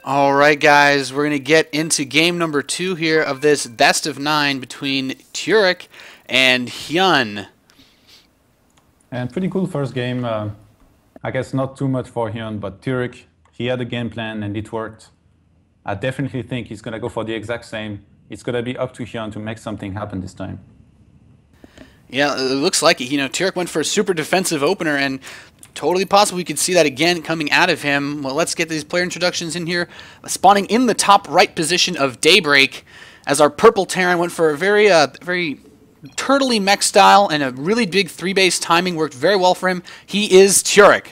All right, guys, we're going to get into game number 2 here of this best of 9 between Turuk and Hyun. And pretty cool first game. I guess not too much for Hyun, but Turuk, he had a game plan and it worked. I definitely think he's going to go for the exact same. It's going to be up to Hyun to make something happen this time. Yeah, it looks like it. Turuk went for a super defensive opener, and totally possible we could see that again coming out of him. Well, let's get these player introductions in here. Spawning in the top right position of Daybreak, as our purple Terran went for a very turtley mech style, and a really big 3-base timing worked very well for him. He is Turuk.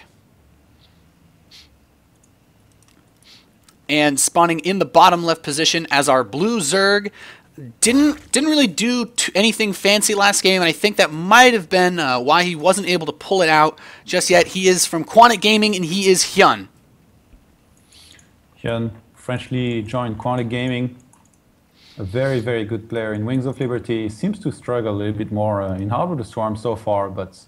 And spawning in the bottom left position as our blue Zerg. Didn't really do anything fancy last game, and I think that might have been why he wasn't able to pull it out just yet. He is from Quantic Gaming, and he is Hyun. Hyun freshly joined Quantic Gaming. A very, very good player in Wings of Liberty. Seems to struggle a little bit more in Harbor of the Swarm so far, but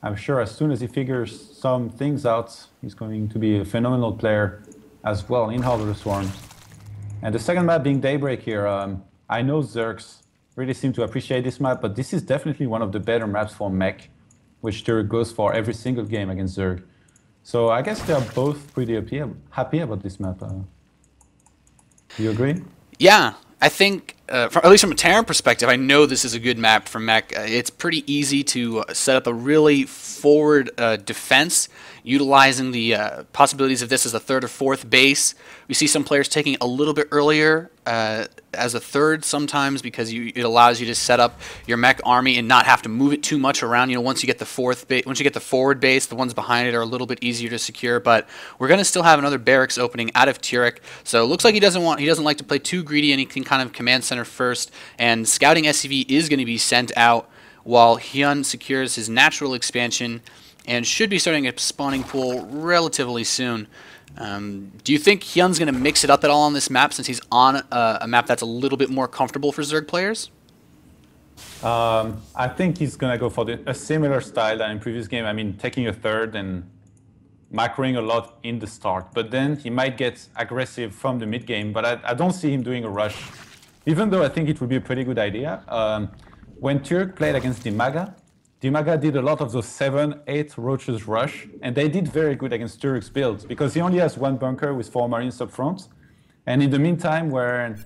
I'm sure as soon as he figures some things out, he's going to be a phenomenal player as well in Harbor of the Swarm. And the second map being Daybreak here. I know Zergs really seem to appreciate this map, but this is definitely one of the better maps for mech, which Turuk goes for every single game against Zerg. So I guess they're both pretty happy about this map. Do you agree? Yeah, I think, at least from a Terran perspective, I know this is a good map for mech. It's pretty easy to set up a really forward defense, utilizing the possibilities of this as a third or fourth base. We see some players taking it a little bit earlier as a third sometimes, because it allows you to set up your mech army and not have to move it too much around. Once you get the once you get the forward base, the ones behind it are a little bit easier to secure. But we're going to still have another barracks opening out of Turuk. So it looks like he doesn't like to play too greedy, and he can kind of command center first. And scouting SCV is going to be sent out while Hyun secures his natural expansion and should be starting a spawning pool relatively soon. Do you think Hyun's going to mix it up at all on this map, since he's on a map that's a little bit more comfortable for Zerg players? I think he's going to go for a similar style than in previous game. I mean, taking a third and macroing a lot in the start. But then he might get aggressive from the mid game, but I don't see him doing a rush, even though I think it would be a pretty good idea. When Turuk played against Dimaga did a lot of those 7-8 roaches rush, and they did very good against Turuk's builds, because he only has one bunker with 4 marines up front. And in the meantime, where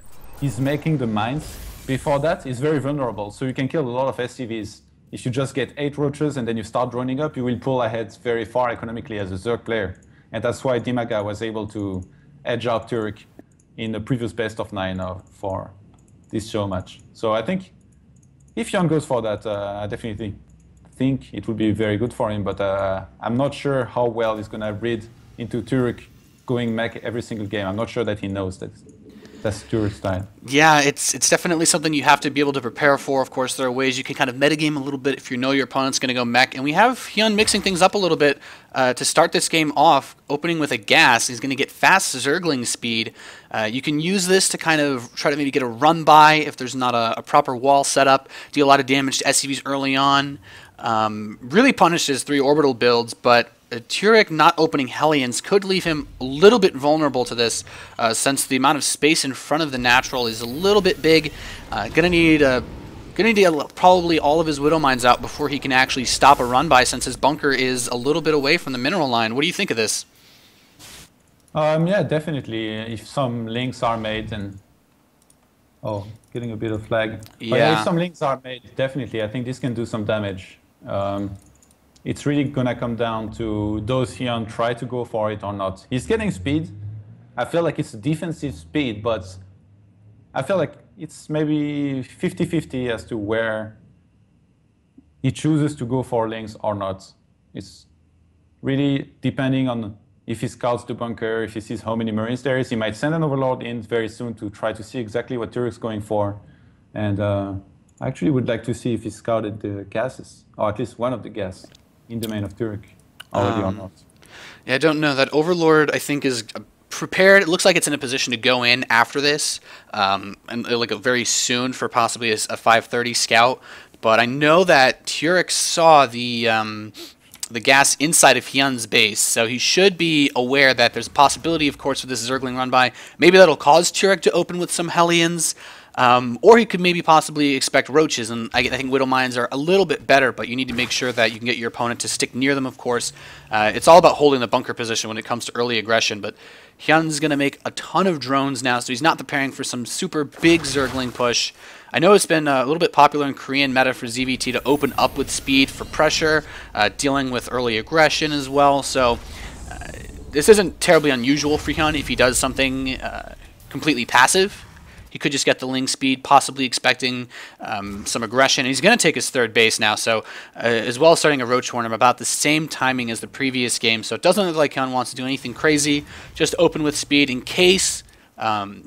he's making the mines, before that, he's very vulnerable. So you can kill a lot of SCVs. If you just get 8 roaches and then you start droning up, you will pull ahead very far economically as a Zerg player. And that's why Dimaga was able to edge out Turuk in the previous best of 9 for this show match. So I think if Hyun goes for that, I definitely think it would be very good for him, but I'm not sure how well he's going to read into Turuk going mech every single game. I'm not sure that he knows that that's Turuk's style. Yeah, it's definitely something you have to be able to prepare for. Of course, there are ways you can kind of metagame a little bit if you know your opponent's going to go mech. And we have Hyun mixing things up a little bit to start this game off, opening with a gas. He's going to get fast Zergling speed. You can use this to kind of try to maybe get a run by if there's not a proper wall set up, deal a lot of damage to SCVs early on. Really punishes 3 orbital builds, but Turuk not opening Hellions could leave him a little bit vulnerable to this, since the amount of space in front of the natural is a little bit big. Gonna need probably all of his Widow Mines out before he can actually stop a run by, since his bunker is a little bit away from the mineral line. What do you think of this? Yeah, definitely. If some links are made and... Oh, getting a bit of lag. Yeah. But yeah, if some links are made, definitely, I think this can do some damage. It's really going to come down to does Hyun try to go for it or not. He's getting speed. I feel like it's defensive speed, but I feel like it's maybe 50-50 as to where he chooses to go for links or not. It's really depending on if he scouts the bunker, if he sees how many marines there is. He might send an overlord in very soon to try to see exactly what Turuk's going for. And I actually would like to see if he scouted the gases, or at least one of the gas in the main of Turuk already or not. Yeah, I don't know. That Overlord, I think, is prepared. It looks like it's in a position to go in after this, and like very soon for possibly a 5:30 scout. But I know that Turuk saw the the gas inside of Hyun's base, so he should be aware that there's a possibility, of course, with this Zergling run by, maybe that'll cause Turek to open with some Hellions, or he could maybe possibly expect Roaches, and I think Widow Mines are a little bit better, but you need to make sure that you can get your opponent to stick near them, of course. It's all about holding the bunker position when it comes to early aggression, but Hyun's going to make a ton of drones now, so he's not preparing for some super big Zergling push. I know it's been a little bit popular in Korean meta for ZvT to open up with speed for pressure, dealing with early aggression as well, so this isn't terribly unusual for Hyun if he does something completely passive. He could just get the Ling speed, possibly expecting some aggression. And he's going to take his third base now, so as well as starting a Roach Horn about the same timing as the previous game. So it doesn't look like Hyun wants to do anything crazy, just open with speed in case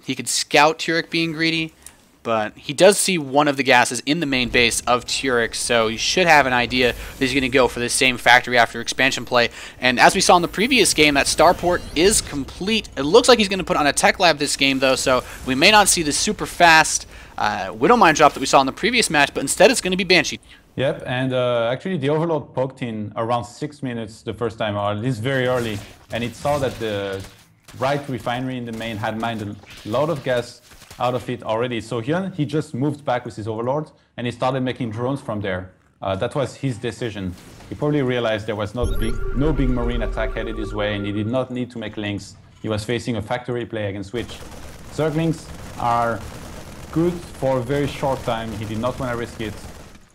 he could scout Turek being greedy. But he does see one of the gases in the main base of Turek, so he should have an idea that he's going to go for the same factory after expansion play. And as we saw in the previous game, that starport is complete. It looks like he's going to put on a tech lab this game, though, so we may not see the super fast Widow Mine drop that we saw in the previous match, but instead it's going to be Banshee. Yep, and actually the Overlord poked in around 6 minutes the first time, or at least very early, and it saw that the right refinery in the main had mined a lot of gas out of it already. So he just moved back with his Overlord and he started making drones from there. That was his decision. He probably realized there was no big marine attack headed his way and he did not need to make links. He was facing a factory play against which Zerglings are good for a very short time. He did not want to risk it.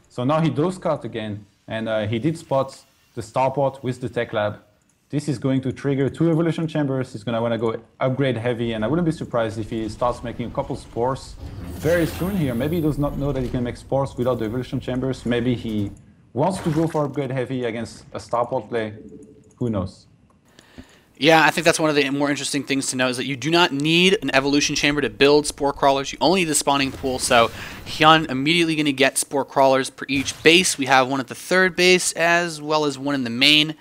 So now he does scout again and he did spot the starport with the tech lab. This is going to trigger 2 evolution chambers. He's going to want to go upgrade heavy, and I wouldn't be surprised if he starts making a couple spores very soon here. Maybe he does not know that he can make spores without the evolution chambers. Maybe he wants to go for upgrade heavy against a starport play. Who knows? Yeah, I think that's one of the more interesting things to know is that you do not need an evolution chamber to build spore crawlers. You only need the spawning pool, so Hyun immediately going to get spore crawlers per each base. We have one at the third base as well as one in the main.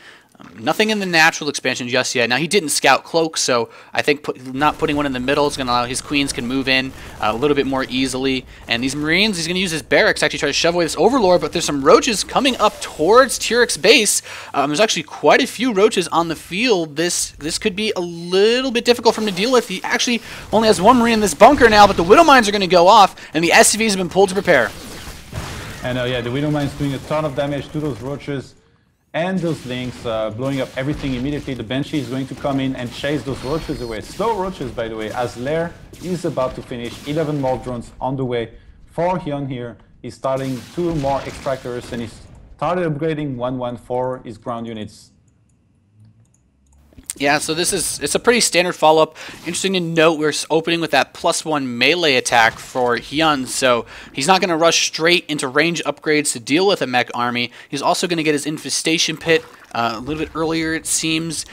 Nothing in the natural expansion just yet. Now, he didn't scout Cloak, so I think not putting one in the middle is going to allow his queens can move in a little bit more easily. And these Marines, he's going to use his barracks to actually try to shove away this Overlord, but there's some Roaches coming up towards Turek's base. There's actually quite a few Roaches on the field. This could be a little bit difficult for him to deal with. He actually only has one Marine in this bunker now, but the Widow Mines are going to go off, and the SCVs have been pulled to prepare. And yeah, the Widow Mines doing a ton of damage to those Roaches. And those links, blowing up everything immediately. The Banshee is going to come in and chase those Roaches away. Slow Roaches, by the way, as Lair is about to finish. 11 more drones on the way for Hyun here. He's starting 2 more extractors and he's started upgrading 1-1 for his ground units. Yeah, so it's a pretty standard follow-up. Interesting to note, we're opening with that +1 melee attack for Hyun, so he's not going to rush straight into range upgrades to deal with a mech army. He's also going to get his infestation pit a little bit earlier, it seems.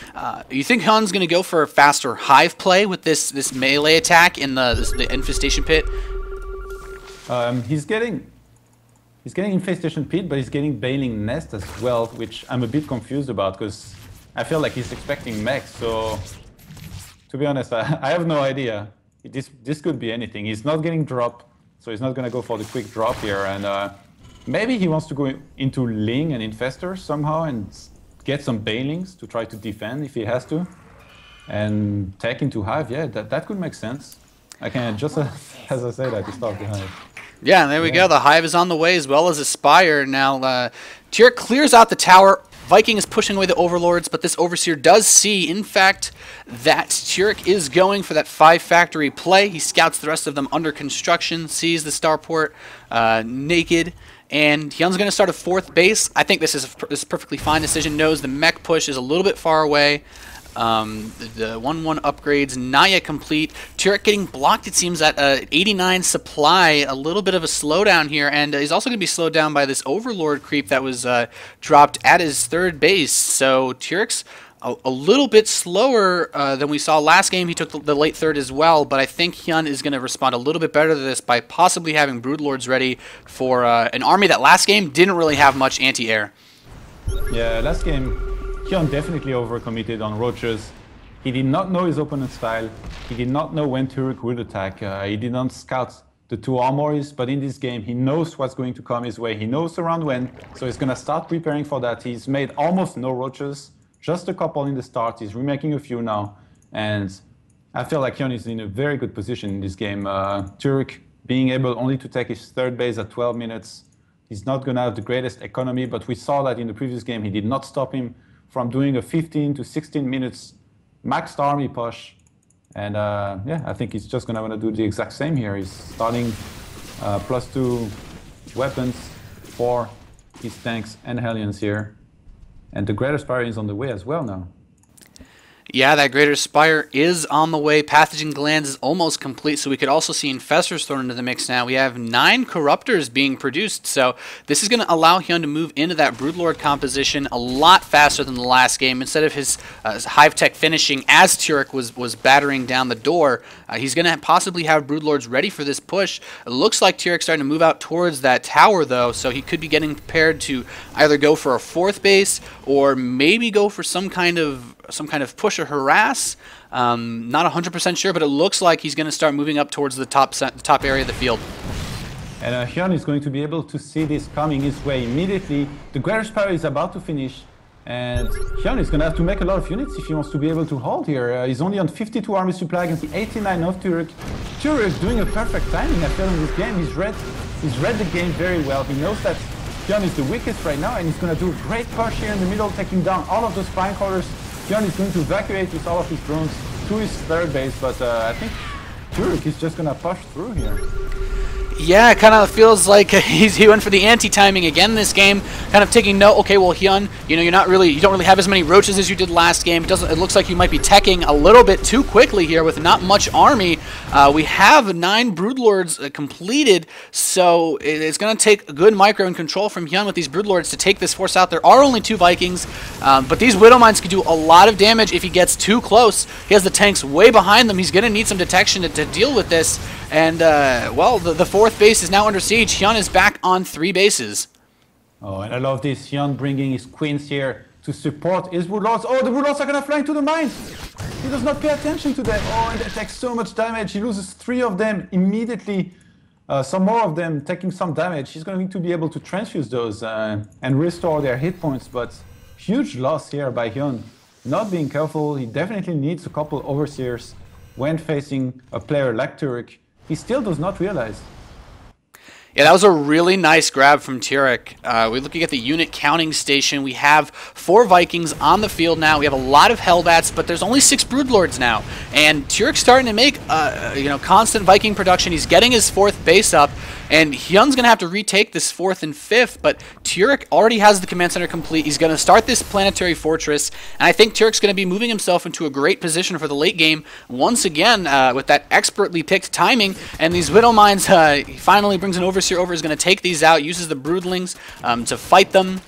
You think Hyun's going to go for a faster hive play with this melee attack in the infestation pit? He's getting infestation pit, but he's getting Bailing Nest as well, which I'm a bit confused about because I feel like he's expecting mechs, so to be honest, I have no idea. This could be anything. He's not getting drop, so he's not going to go for the quick drop here. And maybe he wants to go into Ling and Infestor somehow and get some Bailings to try to defend if he has to. And tech into Hive, yeah, that could make sense. I can just, as I say that, he start the Hive. Yeah, there we go. The Hive is on the way as well as Aspire. Now, Turek clears out the tower. Viking is pushing away the Overlords, but this Overseer does see, in fact, that Turek is going for that 5-factory play. He scouts the rest of them under construction, sees the starport naked, and Hyun's going to start a 4th base. I think this is a perfectly fine decision. Knows the mech push is a little bit far away. The 1-1 upgrades not yet complete. Turek getting blocked, it seems, at 89 supply. A little bit of a slowdown here, and he's also going to be slowed down by this Overlord creep that was dropped at his 3rd base. So Turek's a little bit slower than we saw last game. He took the late 3rd as well, but I think Hyun is going to respond a little bit better to this by possibly having Broodlords ready for an army that last game didn't really have much anti-air. Yeah, last game Hyun definitely overcommitted on Roaches. He did not know his opponent's style. He did not know when Turek would attack. He did not scout the two armories, but in this game, he knows what's going to come his way. He knows around when, so he's going to start preparing for that. He's made almost no roaches, just a couple in the start. He's remaking a few now, and I feel like Hyun is in a very good position in this game. Turuk being able only to take his third base at 12 minutes. He's not going to have the greatest economy, but we saw that in the previous game. He did not stop him from doing a 15 to 16 minutes maxed army push. And yeah, I think he's just going to want to do the exact same here. He's starting +2 weapons for his tanks and Hellions here. And the Greater Spire is on the way as well now. Yeah, that Greater Spire is on the way. Pathogen Glands is almost complete, so we could also see Infestors thrown into the mix now. We have 9 Corruptors being produced, so this is going to allow Hyun to move into that Broodlord composition a lot faster than the last game. Instead of his Hive Tech finishing as Turuk was battering down the door, he's going to possibly have Broodlords ready for this push. It looks like Turuk's starting to move out towards that tower, though, so he could be getting prepared to either go for a 4th base or maybe go for some kind of push or harass. Not 100% sure, but it looks like he's going to start moving up towards the top area of the field. And Hyun is going to be able to see this coming his way immediately. The Greater Spire is about to finish, and Hyun is going to have to make a lot of units if he wants to be able to hold here. He's only on 52 army supply against the 89 of Turuk. Turuk doing a perfect timing, I feel, in this game. He's read the game very well. He knows that Hyun is the weakest right now, and he's going to do a great push here in the middle, taking down all of those spine crawlers. Hyun is going to evacuate with all of his drones to his third base, but I think Turuk is just going to push through here. Yeah, it kind of feels like he went for the anti-timing again this game, kind of taking note. Okay, well, Hyun, you know, you don't really have as many roaches as you did last game. It looks like you might be teching a little bit too quickly here with not much army. We have 9 Broodlords completed, so it's going to take good micro and control from Hyun with these Broodlords to take this force out. There are only 2 Vikings, but these Widow Mines can do a lot of damage if he gets too close. He has the tanks way behind them. He's going to need some detection to deal with this. And, well, the 4th base is now under siege. Hyun is back on 3 bases. Oh, and I love this. Hyun bringing his queens here to support his Broodlords. Oh, the Broodlords are going to fly into the mines. He does not pay attention to them. Oh, and they take so much damage. He loses 3 of them immediately. Some more of them taking some damage. He's going to be able to transfuse those and restore their hit points. But huge loss here by Hyun. Not being careful. He definitely needs a couple overseers when facing a player like Turuk. He still does not realize. Yeah, that was a really nice grab from Turuk. We're looking at the unit counting station. We have 4 Vikings on the field now. We have a lot of Hellbats, but there's only 6 Broodlords now. And Turuk's starting to make constant Viking production. He's getting his 4th base up, and Hyun's going to have to retake this 4th and 5th, but Turuk already has the command center complete. He's going to start this planetary fortress, and I think Turuk's going to be moving himself into a great position for the late game once again with that expertly picked timing. And these Widow Mines, he finally brings an overseer over, is going to take these out, uses the Broodlings to fight them.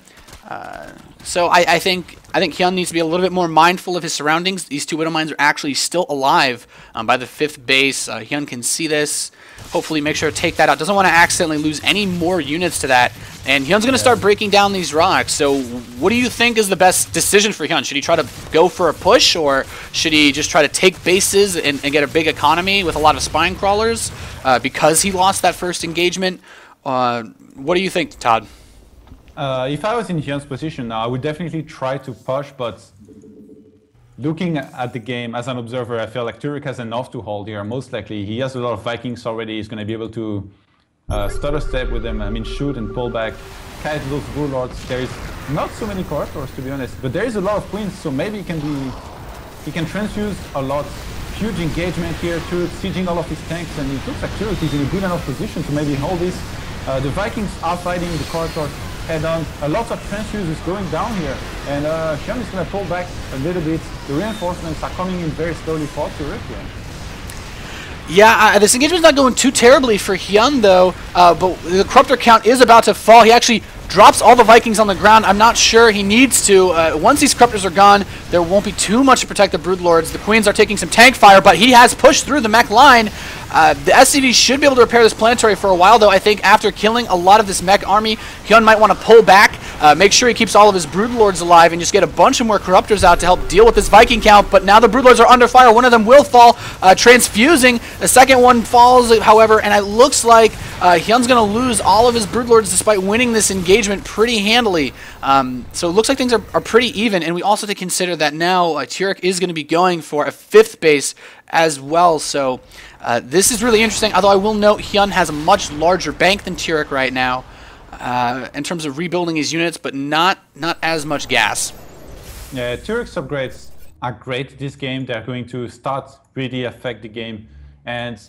So I think Hyun needs to be a little bit more mindful of his surroundings. These 2 Widow Mines are actually still alive by the 5th base. Hyun can see this. Hopefully make sure to take that out. Doesn't want to accidentally lose any more units to that. And Hyun's going to start breaking down these rocks. So what do you think is the best decision for Hyun? Should he try to go for a push, or should he just try to take bases and get a big economy with a lot of spine crawlers because he lost that first engagement? What do you think, Todd? If I was in Hyun's position now, I would definitely try to push, but looking at the game as an observer, I feel like Turuk has enough to hold here. Most likely, he has a lot of Vikings already. He's going to be able to stutter step with them. I mean, shoot and pull back, kite those Broodlords. There is not so many Corruptors, to be honest, but there is a lot of Queens, so maybe he can transfuse a lot. Huge engagement here. Turuk sieging all of his tanks, and it looks like Turuk is in a good enough position to maybe hold this. The Vikings are fighting the Corruptors head-on. A lot of transfuses going down here, and Hyun is going to pull back a little bit. The reinforcements are coming in very slowly for Turuk here. Yeah, this engagement's not going too terribly for Hyun, though, but the Corruptor count is about to fall. He actually drops all the Vikings on the ground. I'm not sure he needs to. Once these Corruptors are gone, there won't be too much to protect the Broodlords. The Queens are taking some tank fire, but he has pushed through the mech line. The SCV should be able to repair this planetary for a while, though. I think after killing a lot of this mech army, Hyun might want to pull back, make sure he keeps all of his Broodlords alive, and just get a bunch of more Corruptors out to help deal with this Viking count. But now the Broodlords are under fire. One of them will fall, transfusing. The second one falls, however, and it looks like Hyun's going to lose all of his Broodlords despite winning this engagement pretty handily. So it looks like things are pretty even, and we also have to consider that now Turek is going to be going for a 5th base as well. So this is really interesting, although I will note Hyun has a much larger bank than Turek right now in terms of rebuilding his units, but not as much gas. Yeah, Turek's upgrades are great this game. They're going to start really affect the game, and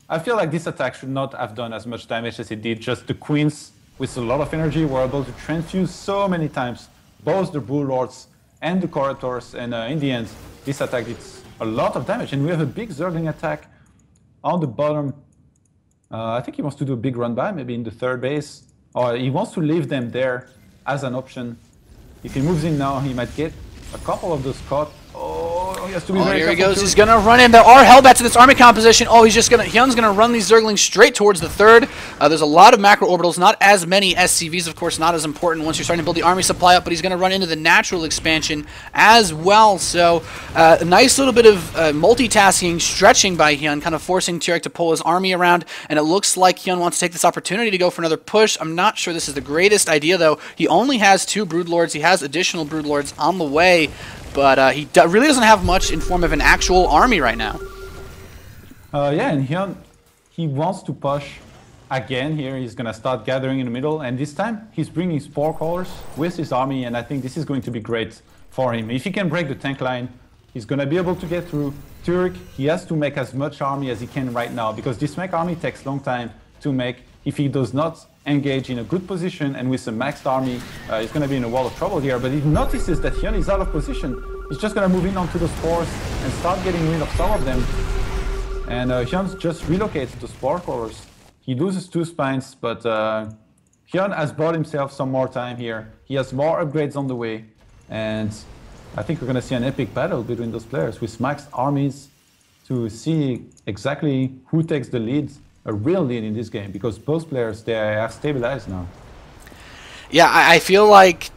I feel like this attack should not have done as much damage as it did. Just the Queens with a lot of energy were able to transfuse so many times both the Broodlords and the Corruptors, and in the end this attack did a lot of damage. And we have a big Zergling attack on the bottom. I think he wants to do a big run by, maybe in the 3rd base, or he wants to leave them there as an option. If he moves in now, he might get a couple of those caught. Oh, he has to be very here he careful goes. He's going to run in. There are Hellbats in this army composition. Oh, Hyun's going to run these Zerglings straight towards the 3rd. There's a lot of macro orbitals, not as many SCVs, of course, not as important once you're starting to build the army supply up, but he's going to run into the natural expansion as well. So a nice little bit of multitasking, stretching by Hyun, kind of forcing Turek to pull his army around, and it looks like Hyun wants to take this opportunity to go for another push. I'm not sure this is the greatest idea, though. He only has 2 Broodlords. He has additional Broodlords on the way, but he really doesn't have much in form of an actual army right now. Yeah, and Hyun, he wants to push again here. He's going to start gathering in the middle, and this time he's bringing Spore Callers with his army, and I think this is going to be great for him. If he can break the tank line, he's going to be able to get through. Turek, he has to make as much army as he can right now, because this mech army takes a long time to make. If he does not engage in a good position and with a maxed army, he's going to be in a world of trouble here. But he notices that Hyun is out of position. He's just going to move in onto the spores and start getting rid of some of them. And Hyun just relocates the Spore Callers. He loses 2 spines, but Hyun has bought himself some more time here. He has more upgrades on the way, and I think we're going to see an epic battle between those players with maxed armies to see exactly who takes the lead, a real lead in this game, because both players, they are stabilized now. Yeah, I feel like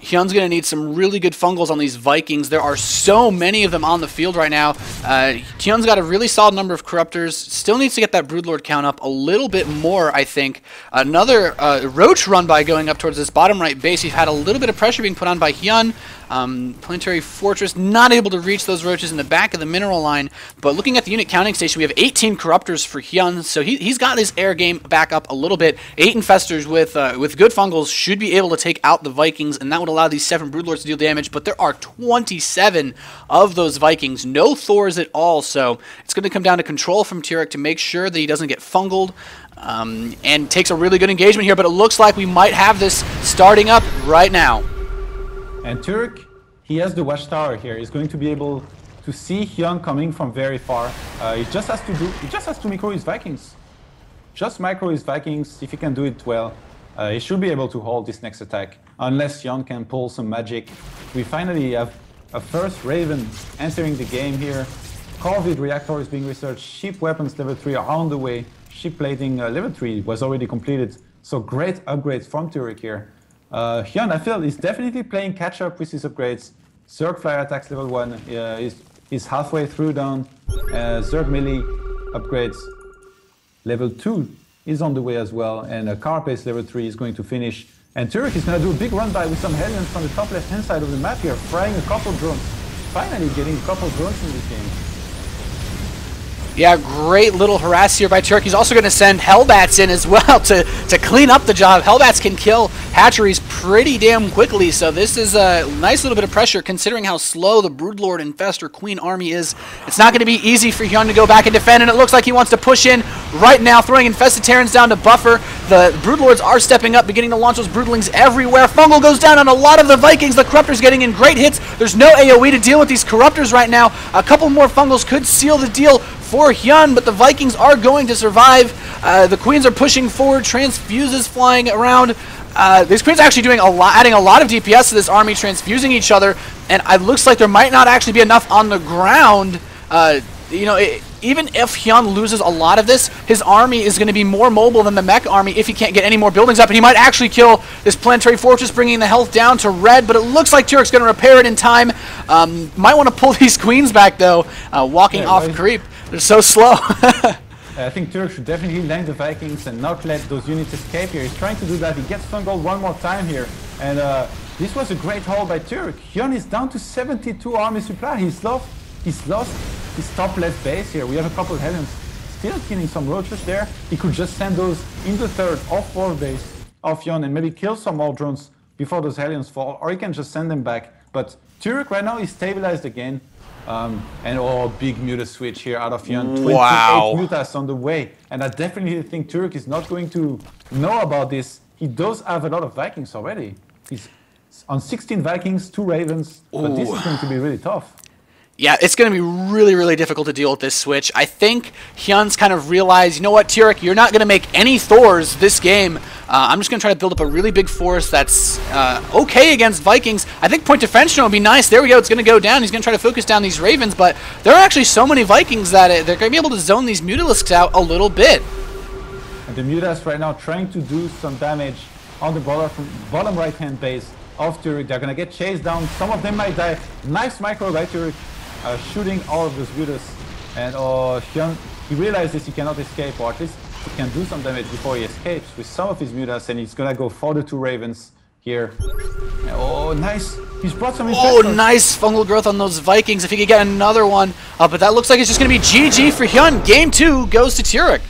Hyun's going to need some really good fungals on these Vikings. There are so many of them on the field right now. Hyun's got a really solid number of Corruptors. Still needs to get that Broodlord count up a little bit more, I think. Another Roach run by going up towards this bottom right base. We've had a little bit of pressure being put on by Hyun. Planetary Fortress not able to reach those roaches in the back of the mineral line, but looking at the unit counting station, we have 18 Corruptors for Hyun, so he's got his air game back up a little bit. 8 Infestors with good fungals should be able to take out the Vikings, and that would allow these 7 Broodlords to deal damage, but there are 27 of those Vikings, no Thors at all, so it's going to come down to control from Turek to make sure that he doesn't get fungled, and takes a really good engagement here, but it looks like we might have this starting up right now. And Turek, he has the watchtower here. He's going to be able to see Hyun coming from very far. He just has to micro his Vikings. Just micro his Vikings. If he can do it well, he should be able to hold this next attack. Unless Hyun can pull some magic. We finally have a first Raven entering the game here. Corvid reactor is being researched. Ship weapons level 3 are on the way. Ship plating level 3 was already completed. So great upgrades from Turek here. Hyun, I feel, is definitely playing catch-up with his upgrades. Zerg Flyer attacks level 1 is halfway through done. Zerg melee upgrades level 2 is on the way as well. And Carapace level 3 is going to finish. And Turek is going to do a big run by with some Hellions on the top left-hand side of the map here, frying a couple drones. Finally getting a couple drones in this game. Yeah, great little harass here by Turek. He's also going to send Hellbats in as well to clean up the job. Hellbats can kill hatcheries pretty damn quickly, so this is a nice little bit of pressure considering how slow the Broodlord Infestor Queen army is. It's not going to be easy for Hyun to go back and defend, and it looks like he wants to push in right now, throwing Infested Terrans down to buffer. The Broodlords are stepping up, beginning to launch those Broodlings everywhere. Fungal goes down on a lot of the Vikings. The Corruptors getting in great hits. There's no AoE to deal with these Corruptors right now. A couple more Fungals could seal the deal for Hyun, but the Vikings are going to survive. The Queens are pushing forward, transfuses flying around. These Queens are actually doing a lot, adding a lot of DPS to this army, transfusing each other, and it looks like there might not actually be enough on the ground. You know, even if Hyun loses a lot of this, his army is going to be more mobile than the mech army if he can't get any more buildings up, and he might actually kill this planetary fortress, bringing the health down to red, but it looks like Turuk's going to repair it in time. Might want to pull these Queens back, though, walking off creep. They're so slow. I think Turuk should definitely land the Vikings and not let those units escape here. He's trying to do that. He gets fungled one more time here. And this was a great haul by Turuk. Hyun is down to 72 army supply. He's lost his top left base here. We have a couple of Hellions still killing some roaches there. He could just send those in the third or fourth base of Hyun and maybe kill some more drones before those Hellions fall. Or he can just send them back. But Turuk right now is stabilized again. And big Muta switch here out of Hyun. 28 Mutas on the way. And I definitely think Turuk is not going to know about this. He does have a lot of Vikings already. He's on 16 Vikings, 2 Ravens. But this is going to be really tough. Yeah, it's going to be really, really difficult to deal with this switch. I think Hyun's kind of realized, you know what, Turuk, you're not going to make any Thors this game. I'm just going to try to build up a really big force that's okay against Vikings. I think point defense would be nice. There we go. It's going to go down. He's going to try to focus down these Ravens, but there are actually so many Vikings that they're going to be able to zone these Mutalisks out a little bit. And the Mutas right now trying to do some damage on the bottom right-hand base of Turuk. They're going to get chased down. Some of them might die. Nice micro by Turuk. Shooting all of those Mutas, and Hyun, he realizes he cannot escape, or at least he can do some damage before he escapes with some of his Mutas, and he's gonna go for the 2 Ravens here. Oh, nice! He's brought some infectors. Oh, nice fungal growth on those Vikings. If he could get another one, but that looks like it's just gonna be GG for Hyun. Game 2 goes to Turuk.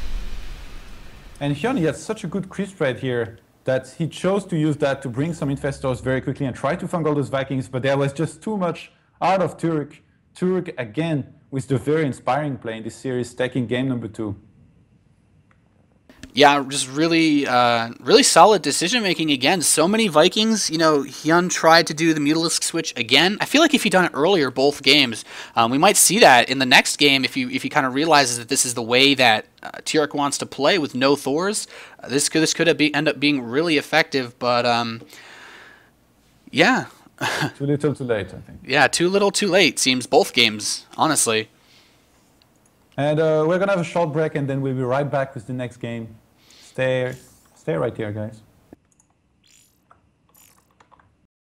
And Hyun, he had such a good creep spread here that he chose to use that to bring some infestors very quickly and try to fungal those Vikings, but there was just too much out of Turuk. Turuk again with the very inspiring play in this series, taking game number 2. Yeah, just really, really solid decision making again. So many Vikings. You know, Hyun tried to do the Mutalisk switch again. I feel like if he'd done it earlier, both games, we might see that in the next game. If he kind of realizes that this is the way that Turuk wants to play with no Thors, this could end up being really effective. But yeah. Too little, too late, I think. Yeah, too little, too late. Seems both games, honestly. And we're going to have a short break, and then we'll be right back with the next game. Stay right here, guys.